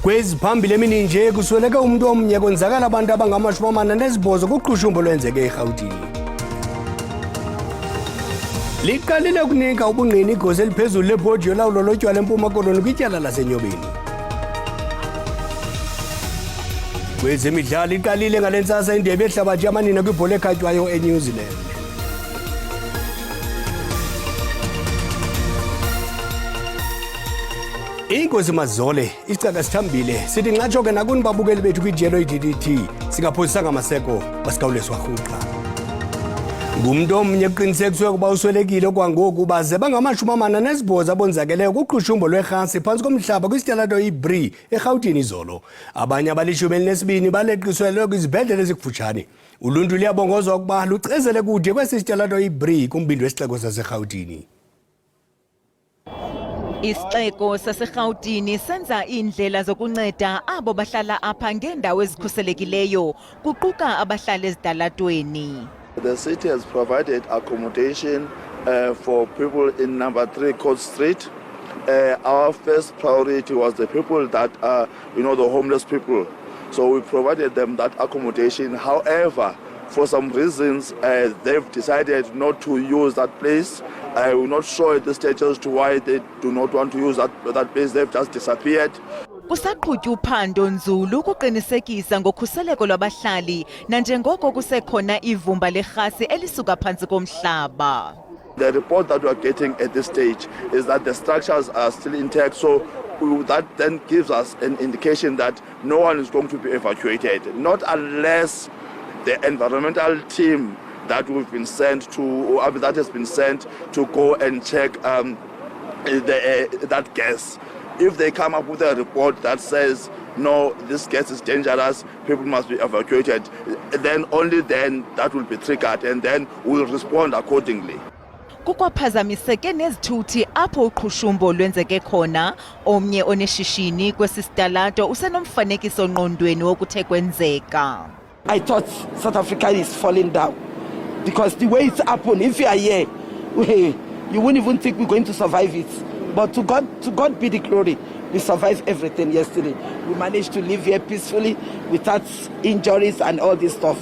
Kwezi phambili emini nje kusweleka umuntu omnye konzakala abantu abangama-48 kuqhushumbo lwenzeke eRhawutini. Liqalile ukunika ubungqina igosa eliphezulu lebhodi yolawulo lotywala eMpuma Koloni kwityala laseNyobeni. Kwezemidlalo iqalile ngale ntsasa indebe yehlabathi yamanina kwibhola ekhatywayo eNew Zealand. Inkosi Mazole, isicaka sithambile, sithi nxatsho ke nakuni babukeli bethu kwijelo iDDT, singaphosisanga amaseko basikawuleswa rhuqa. Ngumntu omnye kuqinisekiswe ukuba uswelekile kwangoku baze bangama-48 abonzakeleyo kuqhushumbo lwerhasi phantsi komhlaba kwisitalato iBri eRhawutini izolo. Abanye abali-12 baleqiselwe kwizibhedlele ezikufutshane. Uluntu liyabongozwa ukuba lucezele kude kwesi sitalato iBri kumbindi wesixeko saseRhawutini. Isixeko saseRhawutini senza iindlela zokunceda abo bahlala apha ngeendawo ezikhuselekileyo kuquka abahlala ezitalatweni. The city has provided accommodation for people in number 3 Court Street. Our first priority was the people that are, the homeless people. So we provided them that accommodation. However, for some reasons, they've decided not to use that place. I will not sure at this stage as to why they do not want to use that place. They've just disappeared. Kusaqhutywa uphando nzulu ukuqinisekisa ngokhuseleko lwabahlali nanjengoko kusekhona ivumba lerhasi elisuka phantsi komhlaba. The report that we are getting at this stage is that the structures are still intact, so that then gives us an indication that no one is going to be evacuated, not unless the environmental team that we've been sent to, that has been sent to go and check that gas. If they come up with a report that says, no, this gas is dangerous, people must be evacuated, then only then that will be triggered and then we'll respond accordingly. Kukwaphazamiseke nezithuthi apho uqhushumbo lwenzeke khona. Omnye oneshishini kwesi sitalato usenomfanekiso ngqondweni wokuthe kwenzeka. I thought South Africa is falling down because the way it's happened, if you are here, you wouldn't even think we're going to survive it. But to God be the glory. We survived everything yesterday. We managed to live here peacefully without injuries and all this stuff.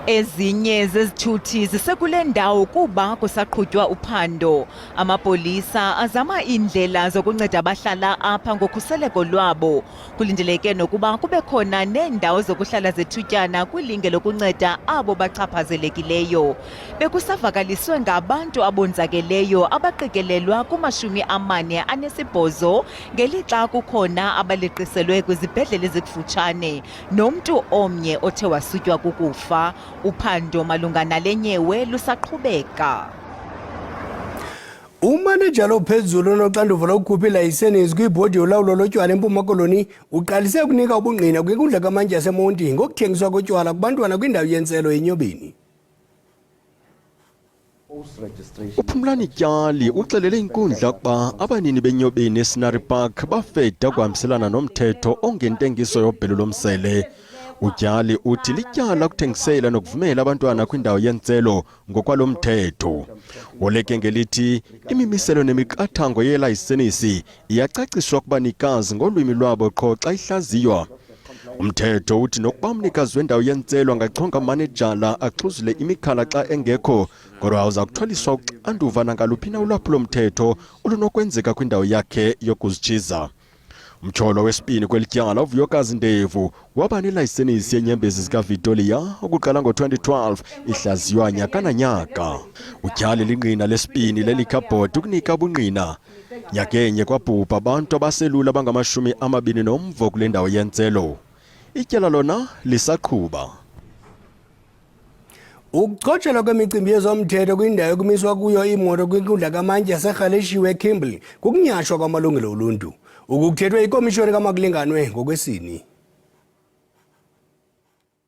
Ezinye zezithuthi zisekule ndawo kuba kusaqhutywa uphando. Amapolisa azama iindlela zokunceda abahlala apha ngokhuseleko lwabo. Kulindeleke nokuba kube khona neendawo zokuhlala zethutyana kwilinge lokunceda abo bachaphazelekileyo. Bekusavakaliswe ngabantu abonzakeleyo abaqikelelwa kuma-48 ngelixa kukhona abaleqiselwe kwizibhedlele ezikufutshane nomntu omnye othe wasutywa kukufa. Uphando malunga nale nyewe lusaqhubeka. Umanejala ophezulu onoxanduva lokukhupha ilayisenisi kwibhodi yolawulo lotywala eMpuma Koloni uqalise ukunika ubungqina kwinkundla kamantyi yaseMonti ngokuthengiswa kotywala kubantwana kwindawo yentselo eNyobeni. uPhumlani Tyali uxelele inkundla ukuba abanini beNyobeni eScenery Park bafeda ukuhambiselana nomthetho ongentengiso yobhelu lomsele. Utyali uthi lityala ukuthengisela nokuvumela abantwana kwindawo yentselo ngokwalo mthetho. Woleke ngelithi imimiselo nemiqathango yelayisenisi iyacaciswa kubanikazi ngolwimi lwabo qho xa ihlaziywa. Umthetho uthi nokuba umnikazi wendawo yentselo angachonga amanejala axhuzule imikhala xa engekho, kodwa uza kuthwaliswa uxanduva nangaluphina ulwaphulo-mthetho olunokwenzeka kwindawo yakhe yokuzitshiza. Umtsholo wesibini kwelityala uVuyokazi Ndevu waba nelayisenisi yenyembezi zikaVictoria ukuqala ngo-2012 ihlaziywa nyaka nanyaka. Utyali lingqina lesibini lelikhabhodi ukunika ubungqina. Nyakenye kwabhubha abantu abaselula abangama-20 kule ndawo yentselo. Ityala lona lisaqhuba. Ukuchotshelwa kwemicimbi yezomthetho kwindawo ekumiswa kuyo imoto kwinkundla kamantyi yaseRhaleshiwe eKimberley kukunyhashwa kwamalungelo oluntu. Ukukuthethwe ikomishoni kamakulinganwe ngokwesini.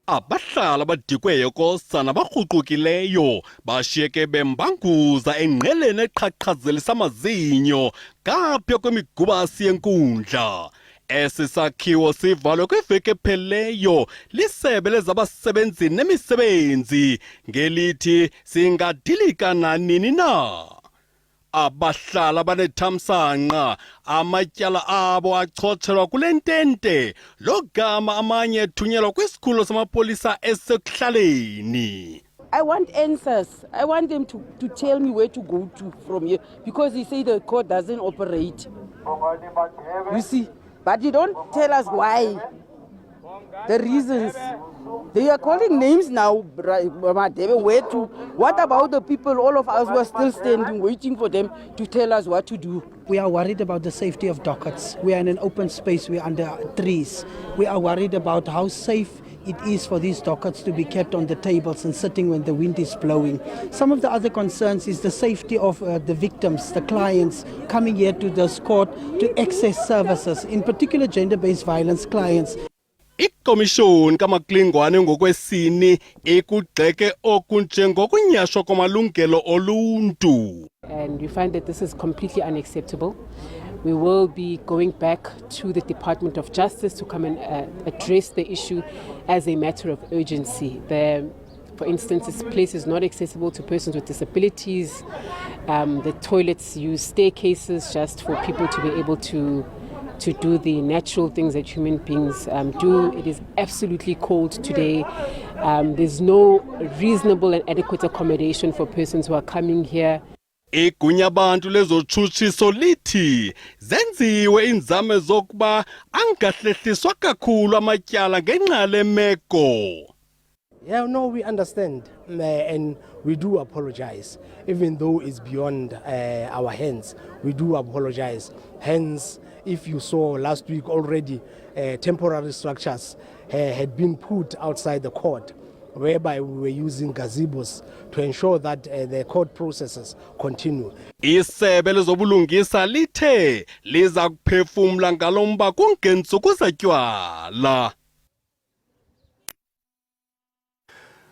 Abahlala badikweyo kosa nabarhuqukileyo bashiyeke bembanguza engqeleni eqhaqhazelisa amazinyo ngapha kwemigubasi yenkundla. Esi sakhiwo sivalwe kwiveki epheleyo lisebe lezabasebenzi nemisebenzi ngelithi singadilika nanini na. abahlala banethamsanqa amatyala abo achotshelwa kule ntente logama amanye ethunyelwa kwisikhululo samapolisa esekuhlaleni. I want answers. I want them to tell me where to go to from here, because they say the court doesn't operate. You see, but you don't tell us why. The reasons. They are calling names now, where to. What about the people, all of us who are still standing, waiting for them to tell us what to do? We are worried about the safety of dockets. We are in an open space, we are under trees. We are worried about how safe it is for these dockets to be kept on the tables and sitting when the wind is blowing. Some of the other concerns is the safety of the victims, the clients coming here to this court to access services, in particular gender-based violence clients. Ikomishoni kamaklingwane ngokwesini ekugxeke okunjengokunyashwa kwamalungelo oluntu. And we find that this is completely unacceptable. We will be going back to the Department of Justice to come and address the issue as a matter of urgency. For instance, this place is not accessible to persons with disabilities. The toilets use staircases just for people to be able to do the natural things that human beings do. It is absolutely cold today. There's no reasonable and adequate accommodation for persons who are coming here. Igunya abantu lezotshutshiso lithi zenziwe inzame zokuba angahlehliswa kakhulu amatyala ngenxa lemeko. Yeah, no, we understand and we do apologize, even though it's beyond our hands. We do apologize. Hence, if you saw last week already, temporary structures had been put outside the court, whereby we were using gazebos to ensure that the court processes continue. Isebe lezobulungisa lithe liza kuphefumla ngalomba kungentsuku zatywala.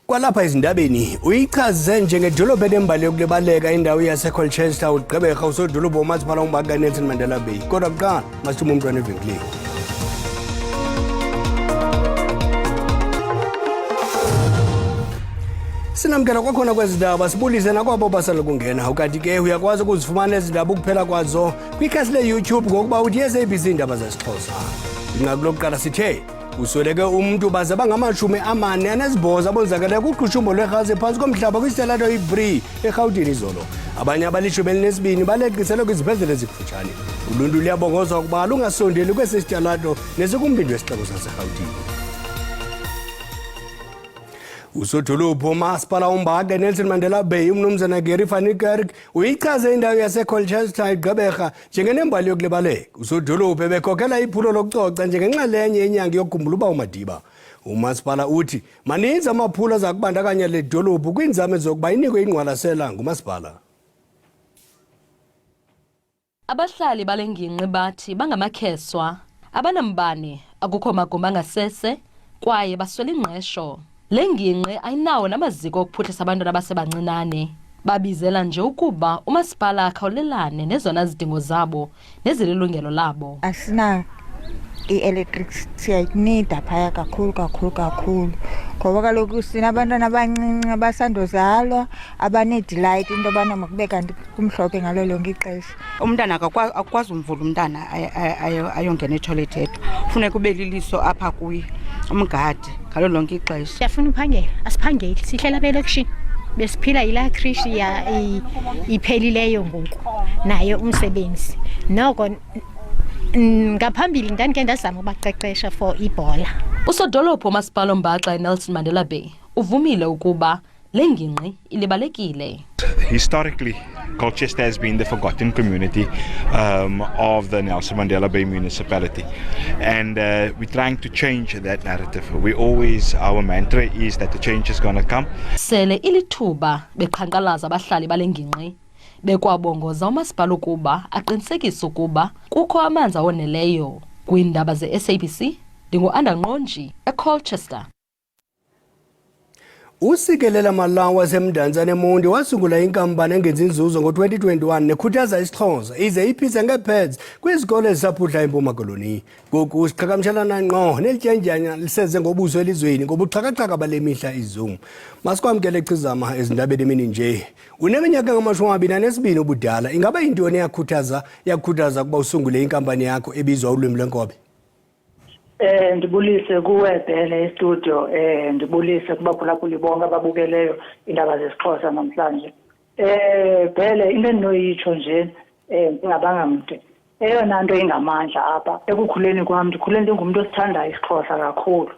Kwalapha ezindabeni uyichaze njengedolobha enembali yokulibaleka indawo yaseColchester uGqeberha usodolobha womasipala uMbaka Nelson Mandela Bay. Kodwa kuqala masithuma umntwana evenkileni. Sinamkela kwakhona kwezindaba sibulise nakwabo basala kungena ukati ke uyakwazi ukuzifumana ezindaba ukuphela kwazo kwikhasi le-YouTube ngokuba uthi SABC Iindaba zesiXhosa. Inqaku lokuqala sithe usweleke umuntu baze bangama48 abonzakele kuqhushumbo lwerhasi phantsi komhlaba kwisitalato iBree eRhawutini izolo. Abanye abali12 baleqiselwe kwizibhedlele ezikufutshane. Uluntu luyabongozwa ukuba lungasondeli kwesi sitalato nesikumbindi wesixeko saseRhawutini. Usodolophu womasipala uMbaka Nelson Mandela Bay umnumzana Gary van Niekerk uyichaze indawo yaseColchester iGqeberha njengenembali yokulibaleka. Usodolophu bekhokela iphulo lokucoca njengenxalenye yenyanga yokukhumbula uba uMadiba. Umasipala uthi maninzi amaphulo zakubandakanya le dolophu kwinzame zokuba inikwe ingqwalasela ngumasipala. Abahlali balengingqi bathi bangamakheswa, abanambane, akukho magumbi angasese kwaye baswela ingqesho. Le ngingqi ayinawo namaziko okuphuhlisa abantwana abasebancinane. Babizela nje ukuba umasipala akhawulelane nezona zidingo zabo nezililungelo labo. Asina i-electricity ayinida phaya kakhulu. Ngoba kaloku sina abantwana abancinci abasandozalwa abanedi light into abana makube kanti kumhlophe ngalo lonke ixesha. Umntana akwazi umvula umntana ayongena etoilet yedwa. Funeka ube liliso apha kuye. Umgadi ngalo lonke ixesha. Siyafuna uphangela, asiphangeli, sihlela belokishini. Besiphila ila krishi ya iphelileyo ngoku nayo umsebenzi. Noko ngaphambili ndandike ndazama ubaqeqesha for ibhola. Usodolophu womasipala uMbaka Nelson Mandela Bay uvumile ukuba le ngingqi ilibalekile. Historically, Colchester has been the forgotten community of the Nelson Mandela Bay municipality, and we're trying to change that narrative. Our mantra is that the change is going to come. Sele ilithuba beqhankqalaza abahlali bale ngingqi bekwabongoza umasipala ukuba aqinisekise ukuba kukho amanzi awoneleyo. Kwiindaba ze-SABC ndingu-Andangqonji eColchester. Usikelela Malawi wasemdantsane eMonti wasungula inkampani engenza inzuzo ngo-2021 nekhuthaza isiXhosa ize iphise ngepads kwizikole ezisaphudla eMpuma Koloni. Ngoku usiqhagamshelana ngqo nelityendyanya liseze ngobuso elizweni ngobuxhakaxhaka bale mihla iZoom. Masikwamkele icizama ezindabeni emini nje. Uneminyaka engama-22 ubudala, ingaba yintoni yakhuthaza ukuba usungule inkampani yakho ebizwa ulwimi lwenkobe? Ndibulise kuwe Bhele estudio, ndibulise kubaphulaphuli bonke ababukeleyo indaba zesiXhosa namhlanje. Bhele into endinoyitsho nje ngingabanga mde. Eyona nto ingamandla apha ekukhuleni kwam, ndikhule ndingumntu osithandayo isiXhosa kakhulu.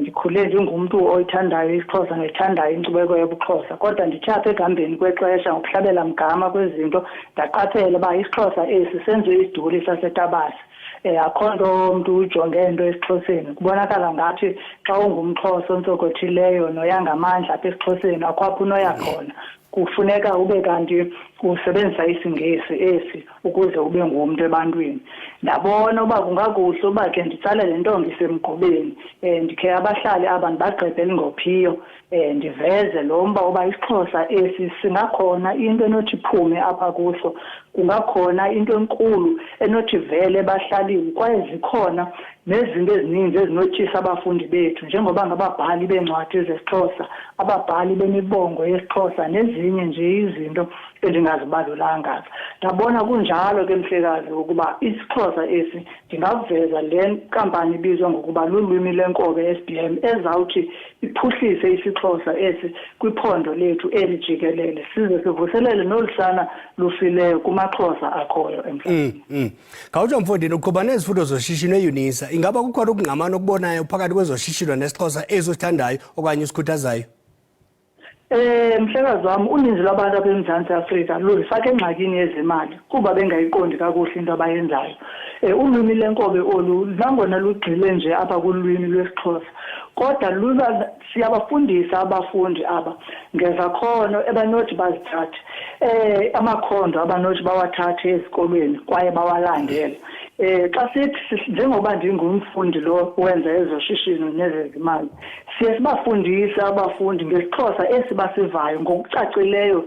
Ndikhule ndingumntu oyithandayo isiXhosa nothandayo inkcubeko yobuXhosa, kodwa ndithe apha ekuhambeni kwexesha ngokuhlabela mgama kwezinto ndaqaphela uba isiXhosa esi senziwe isiduli saseTabasi. Akho nto umntu ujonge into esiXhoseni. Kubonakala ngathi xa ungumXhosa ontsokothileyo noyangamandla apha esiXhoseni akho apho unoya khona. Kufuneka ube kanti usebenzisa isiNgesi esi ukuze ube ngumntu ebantwini. Ndabona uba kungakuhle uba ke nditsalele ntonga isemgqubeni, ndikhe abahlali aba ndibagqebhe elingophiyo, ndiveze lo mba uba isiXhosa esi singakhona into enothi iphume apha kuso, kungakhona into enkulu enothi vele ebahlalini, kwaye zikhona nezinto ezininzi ezinotyisa abafundi bethu njengoba ngababhali beencwadi zesiXhosa, ababhali bemibongo yesiXhosa nezinye nje izinto endingazibalulanga. Ndabona kunjalo ke mhlekazi ukuba isiXhosa esi ndingaveza le nkampani ibizwa ngokuba lulwimi lenkobe SBM ezawuthi iphuhlise isiXhosa esi kwiphondo lethu elijikelele, size sivuselele nolusana lufileyo kumaXhosa akhoyo emhlabeni. Khawutsho mfondini, uqhuba nezifundo zoshishino eUNISA, ingaba kukhona ukungqamana okubonayo phakathi kwezoshishino nesiXhosa ezosithandayo okanye isikhuthazayo? Mhlekazi wami, uninzi lwabantu apha eMzantsi Afrika luzifaka engxakini yezimali kuba bengayiqondi kakuhle into abayenzayo. Ulwimi lenkobe olu nangona lugxile nje apha kulwimi lwesiXhosa, kodwa siyabafundisa abafundi aba ngezakhono ebanothi bazithathe, amakhondo abanothi bawathathe ezikolweni kwaye bawalandele. Xa sithi njengoba ndingumfundi lo wenza ezoshishino nezezimali, siye sibafundise abafundi ngesiXhosa esibasivayo ngokucacileyo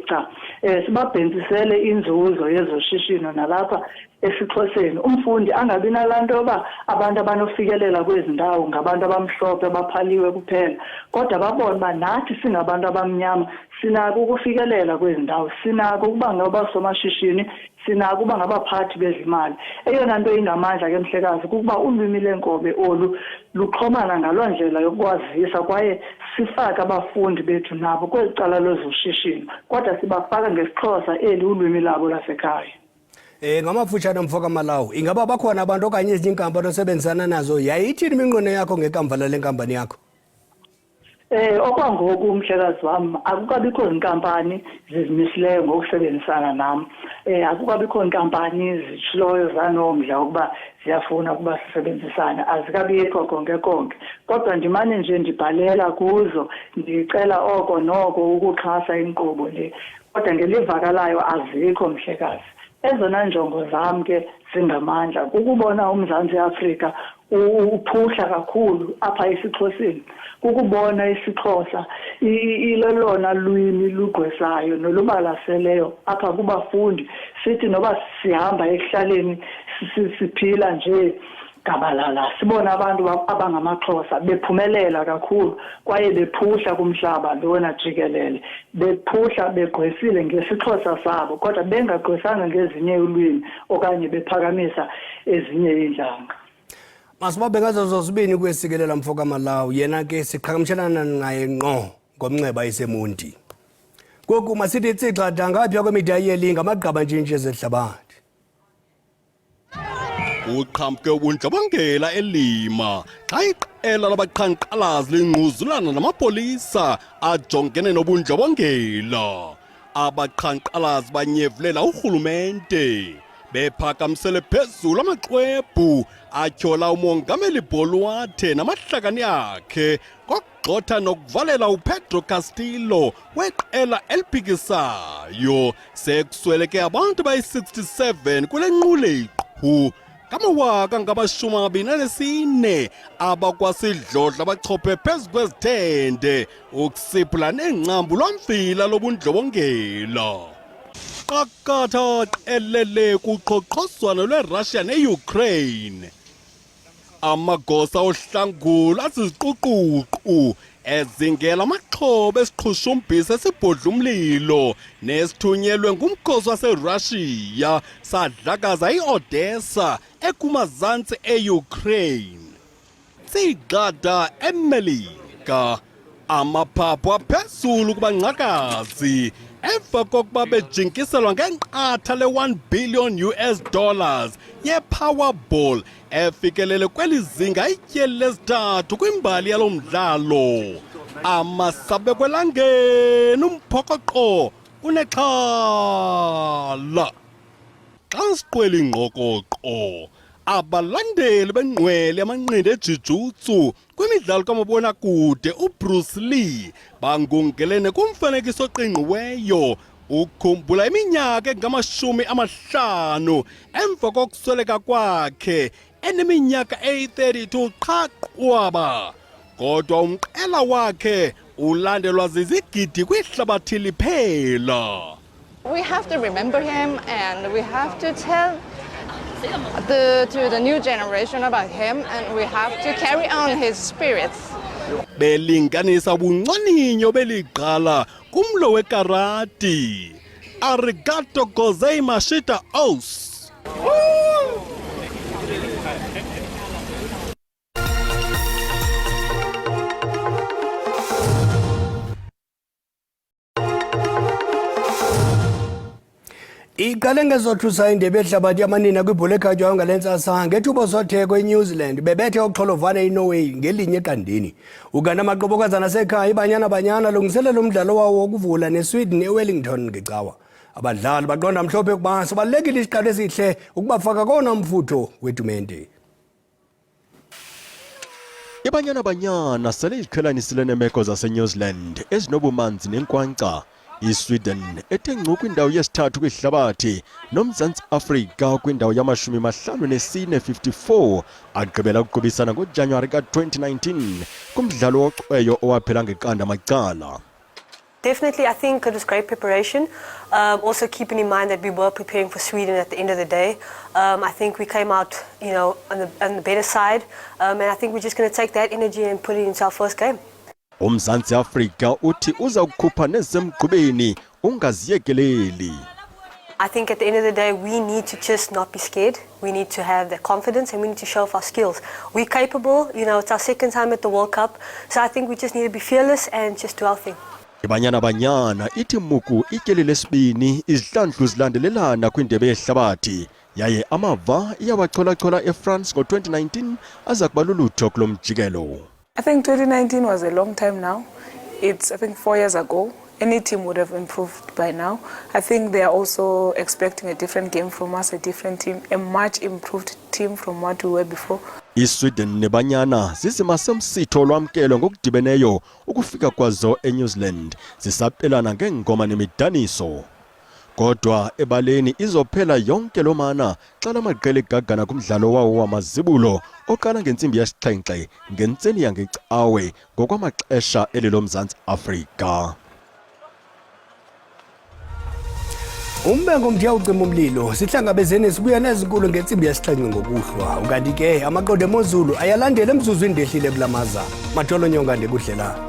sibabhentsisele inzuzo yezoshishino nalapha esiXhoseni. Umfundi angabi nalaa nto yoba abantu abanofikelela kwezi ndawo ngabantu abamhlophe abaphaliwe kuphela, kodwa babone uba nathi singabantu abamnyama sinako ukufikelela kwezi ndawo, sinako ukuba ngabasomashishini, sinako ukuba ngabaphathi bezimali. Eyona nto ingamandla ke mhlekazi kukuba ulwimi lenkobe olu luxhomana ngaloo ndlela yokwazisa kwaye sifake abafundi bethu nabo kweli cala lezoshishino, kodwa sibafaka ngesiXhosa eli ulwimi labo lasekhaya. Ngamafutshane mfoka Malawi, ingaba bakhona abantu okanye ezinye inkampani osebenzisana nazo? Yayithini iminqweno yakho ngekamva lale nkampani yakho? Okwangoku mhlekazi wami akukabikho zinkampani zizimisileyo ngokusebenzisana nam. Akukabikho inkampani zitshiloyo zanomdla ukuba ziyafuna ukuba sisebenzisane, azikabikho konke. Kodwa ndimane nje ndibhalela kuzo, ndicela oko noko ukuxhasa inkqubo le, kodwa ngelivakalayo azikho mhlekazi. Ezona njongo zam ke zingamandla kukubona uMzantsi Afrika uphuhla kakhulu apha esiXhoseni, kukubona isiXhosa ilolona lwimi lugqwesayo nolubalaseleyo apha kubafundi. Sithi noba sihamba ekuhlaleni siphila nje gabalala, sibona abantu abangamaXhosa bephumelela kakhulu kwaye bephuhla kumhlaba lona jikelele, bephuhla begqwesile ngesiXhosa sabo kodwa bengagqwesanga ngezinye ulwimi okanye bephakamisa ezinye iintlanga. Masibabe ngazo zozibini kwesikelela mfoka Malawi, yena ke siqhagamshelana naye ngqo ngomnxeba eseMonti. Ngoku masithi tsixa ngapha kwemida yelinga amagqaba nje ezehlabathi. Uqhamke ubundlobongela eLima xa iqela labaqhankqalazi lingquzulana namapolisa ajongene nobundlobongela. Abaqhankqalazi banyevulela urhulumente bephakamisele phezulu amaxwebhu atyhola umongameli Bolwathe namahlakani akhe kokugxotha nokuvalela uPedro Castillo weqela eliphikisayo. Sekusweleke abantu bayi-67 kule nquleqhu. kamawaka ngama-24 abakwasidlodla bachophe phezu kwezithende ukusiphula nengqambu lwamfila lobundlobongela. Qakatha qelele kuqhoqhozwano lweRussia ne-Ukraine. Amagosa ohlangulo asiziquququ ezingela amaxhoba esiqhushumbhisa esibhodla umlilo nesithunyelwe ngumkhosi waseRussia sadlakaza i-Odessa ekumazantsi e-Ukraine. Sigada eMelika amaphaphu aphezulu kubangqakazi emva kokuba bejinkiselwa ngenqatha le-1 billion US dollars ye-Powerball efikelele kweli zinga ityeli lesithathu kwimbali yalo mdlalo. Amasabekwelangeni umphokoqo unexhala. Xa siqwela ingqokoqo abalandeli benqwele yamanqindi ejujutsu kwimidlalo kamabonakude uBruce Lee bangungelene kumfanekiso oqingqiweyo ukhumbula iminyaka engama-50 emva kokusweleka kwakhe eneminyaka eyi-32 qha qwaba. Kodwa umqela wakhe ulandelwa zizigidi kwihlabathi liphela. We have to remember him and we have to tell to the new generation about him and we have to carry on his spirits. Belinganisa bunconinyo beliqala kumlo wekarati. Arigato gozaimashita os. Iqale ngezothusa indebe yehlabathi yamanina kwibhola ekhatywayo ngalentsasa ngethuba sotheko eNew Zealand bebethe uxholovane iNorway ngelinye eqandeni. Uganda amaqobokazana asekhaya ibanyana lungiselela umdlalo wawo wokuvula neSweden eWellington ngecawa. Abadlali baqonda mhlophe ukuba sibalulekile isiqalo esihle ukubafaka kona umfutho wetumente. Ibanyana sele iqhelanisile neemeko zaseNew Zealand ezinobumanzi nenkwankca. ISweden ethe ngcu kwindawo yesithathu kwihlabathi noMzantsi Afrika kwindawo yama-54 54 agqibela ukuqubisana ngoJanuwari ka-2019 kumdlalo wocweyo owaphela ngeqanda macala. Definitely, I think it was great preparation. Also keeping in mind that we were preparing for Sweden at the end of the day. I think we came out, on the better side. And I think we're just going to take that energy and put it into our first game. uMzantsi Afrika uthi uza kukhupha nezemgqubeni ungaziyekeleli. I think at the end of the day, we need to just not be scared. We need to have the confidence and we need to show off our skills. We're capable, it's our second time at the World Cup. So I think we just need to be fearless and just do our thing. Ibanyana ithi muku ityeli lesibini izihlandlu zilandelelana kwindebe yehlabathi. Yaye amava iyawachola eFrance ngo-2019 aza kuba lulutho kulo mjikelo. I think 2019 was a long time now. It's, I think, 4 years ago. Any team would have improved by now. I think they are also expecting a different game from us, a different team, a much improved team from what we were before. ISweden nebanyana zisimasemsitho lwamkelo ngokudibeneyo ukufika kwazo eNew Zealand zisapelana ngengoma nemidaniso. Kodwa ebaleni izophela yonke lo mana xa lamaqela egagana kumdlalo wawo wamazibulo oqala ngentsimbi yesixhenxe ngentseni yangecawe ngokwamaxesha elilo Mzantsi Afrika. Umbengo mthiya ucima umlilo sihlangabezene sibuya nezinkulu ngentsimbi yesixhenxe ngokuhlwa. Ukanti ke amaqondo emozulu ayalandela emzuzwini ndehlile kulamaza. Matholo nyonga ndekudlela.